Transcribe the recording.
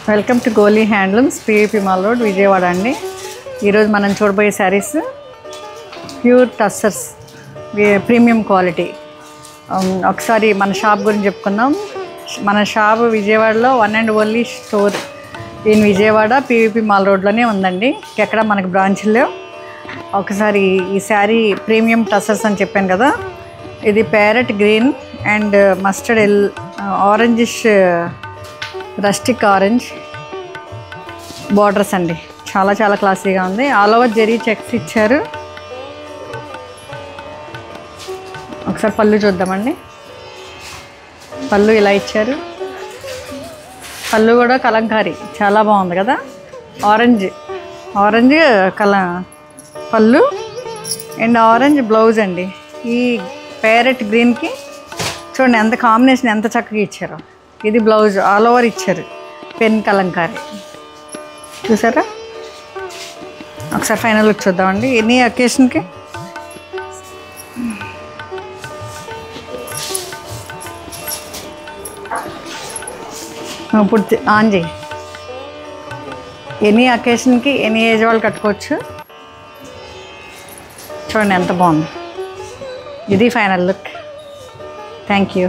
Welcome to Goli handlooms, PVP mall road, Vijayawada అండి. ఈరోజు మనం చూడబోయే sarees pure tussars, premium quality. ఒకసారి మన షాప్ గురించి చెప్పుకుందాం. మన షాప్ విజయవాడలో one and only store in Vijayawada, PVP mall రోడ్లోనే ఉందండి. ఎక్కడ మనకు బ్రాంచ్లో. ఒకసారి ఈ శారీ ప్రీమియం టస్సర్స్ అని చెప్పాను కదా, ఇది parrot green and mustard orangish, rustic orange borders అండి. చాలా చాలా క్లాసీగా ఉంది. ఆల్ ఓవర్ జెరీ చెక్స్ ఇచ్చారు. ఒకసారి పళ్ళు చూద్దామండి. పళ్ళు ఇలా ఇచ్చారు. పళ్ళు కూడా కలంకారీ, చాలా బాగుంది కదా. ఆరెంజ్ పళ్ళు అండ్ ఆరెంజ్ బ్లౌజ్ అండి. ఈ ప్యారెట్ గ్రీన్కి చూడండి ఎంత కాంబినేషన్, ఎంత చక్కగా ఇచ్చారో. ఇది బ్లౌజ్ ఆల్ ఓవర్ ఇచ్చారు, పెన్ కలంకారీ. చూసారా? ఒకసారి ఫైనల్ లుక్ చూద్దామండి. ఎన్ని అకేషన్కి ఇప్పుడు ఆన్ చేయి. ఎనీ అకేషన్కి ఎనీ ఏజ్ వాళ్ళు కట్టుకోవచ్చు. చూడండి ఎంత బాగుంది. ఇది ఫైనల్ లుక్. Thank you.